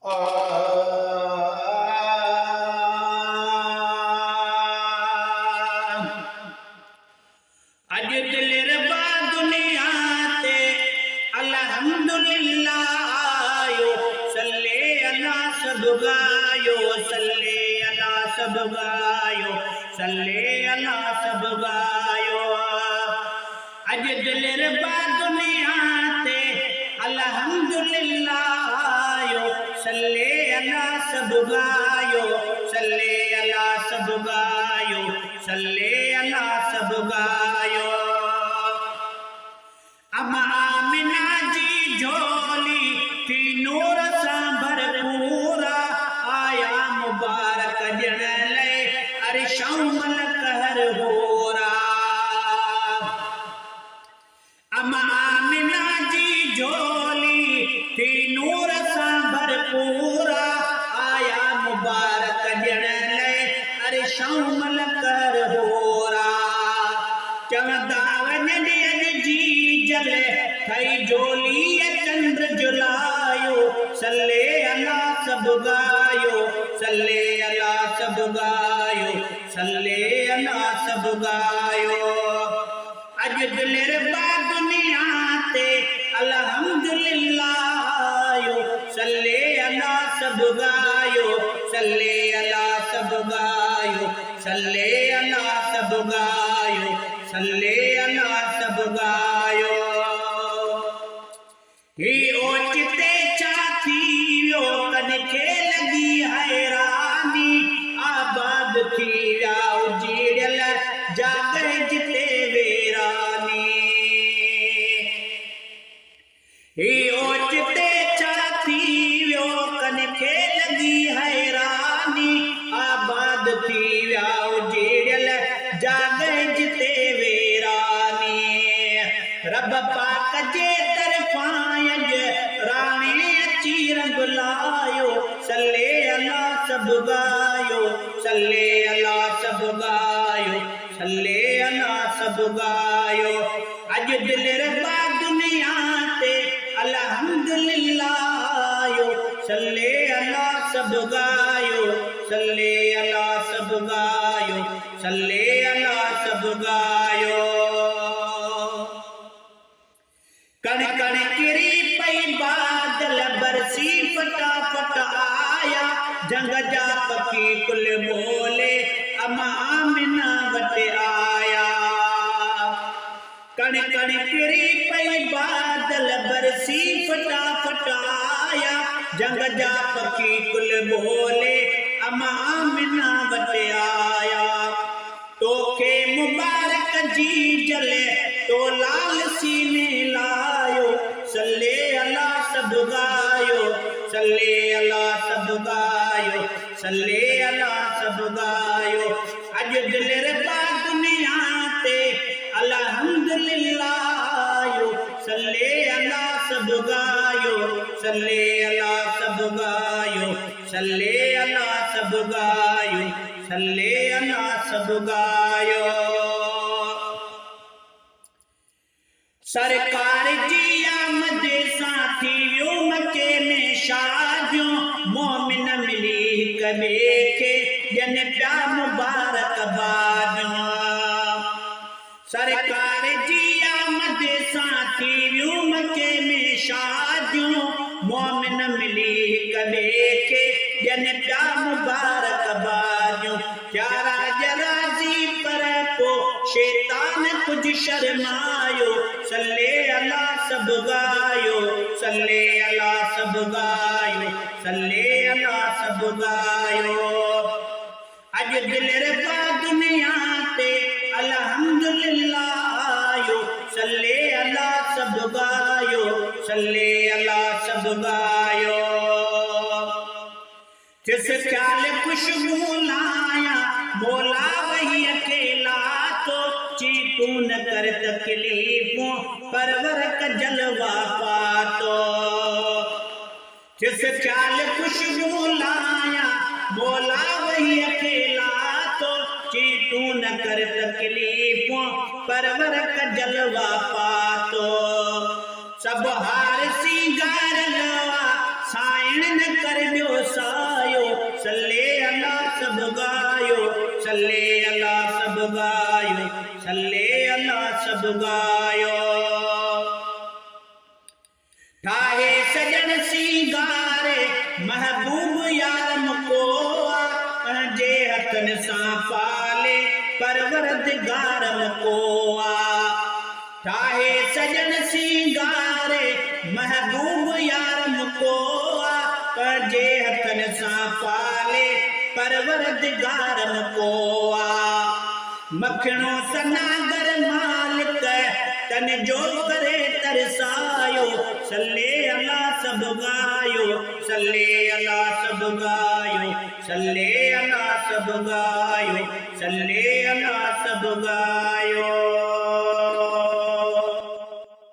अज दिल रबा दुनिया ते अल्हम्दुलिल्लाह आयो सल्ले अला सब गायो सल्ले अला सब गायो सल्ले अला सब गायो अज दिल रबा दुनिया ते अल्हम्दुलिल्लाह आयो सल्ले अला सब गायो सल्ले अला सब गायो सल्ले अला सब गायो अम्मा आमिना जी झोली थी नूर सां भरपूरा आया मुबारक ॼण लय अरिशों मल कहर होरा अम्मा आमिना जी झोली थी नूर सां भरपूरा आया मुबारक ॼण लय अरिशों मल कहर होरा चवंदा वञनि अॼु जी जले थई झोली चंद्र जुलायो सल्ले अला सब गायो सल्ले अला सब गायो सल्ले अला सब गायो अज दिल रबा दुनिया ते अल्हम्दुलिल्लाह आयो सल्ले अला सब गायो सल्ले अला सब गायो सल्ले अला सब गायो सल्ले अला सब गायो ही ओचिते चाथी वियो कनखे लगी हैरानी आबाद थी विया उजीड़ियल जाग जिते वेरानी ही ओचिते चाथी वियो कनखे लगी हैरानी आबाद थी विया उजीड़ियल जाग जिते वेरानी रब पाक जे तरफां राणे अची रंग लायो सल्ले अला सब गायो सल्ले अला सब गायो सल्ले अला सब गायो अज दिल रबा दुनिया ते अल्हम्दुलिल्लाह आयो सल्ले अला सब गायो सल्ले अला सब गायो सल्ले अला सब गायो कण कण किरी पई बादल बरसी फटाफट आया जंग जा पखी कुल बोले अम्मा आमिना वट आया कण कण किरी पई बादल बरसी फटाफट आया जंग जा पखी कुल बोले अम्मा आमिना वट आया तोखे मुबारक जी जले तो लाल सीने लायो सल्ले अला सब गायो सल्ले अला सब गायो सल्ले अला सब गायो अज दिल रबा दुनिया ते अल्हम्दुलिल्लाह आयो सल्ले अला सब गायो सल्ले अला सब गायो सल्ले अला सब गायो सल्ले अला सब गायो सरकार जी आमद साथी वियो मके में शादियों मोमिन मिली कबे के जन प्या मुबारक बादियों सरकार जी आमद साथी वियो मके में शादियों मोमिन मिली कबे के जन प्या मुबारक बादियों प्यारा जराजी पर को शैतान कुछ शर्मायो सल्ले अला सब गायो सल्ले अला सब गायो सल्ले अला सब गायो अज दिल रबा दुनिया ते अल्हम्दुलिल्लाह आयो सल्ले अला सब गायो सल्ले अला सब गायो जिस ख्याल खुशबू लाया बोला वही अकेला तो चीकू न कर तकलीफों परवर का जलवा पातो जिस ख्याल खुशबू लाया बोला वही अकेला तो चीकू न कर तकलीफों परवर का जलवा पातो सब हार सिंगार लवा साइण न कर सल्ले अला सब गायो, सल्ले अला सब गायो, सल्ले अला सब गायो। ठाहे सजन सिंगारे महबूब यार मकोआ, पंहिंजे हथन सां पाले परवरदिगार मकोआ। ठाहे सजन सिंगारे महबूब यार मकोआ, पंहिंजे हथन सां पाले परवरदिगार मकोआ। मखणो सनागर मालिक तन जो करे तरसायो, सल्ले अला सब गायो, सल्ले अला सब गायो, सल्ले अला सब गायो, सल्ले अला सब गायो।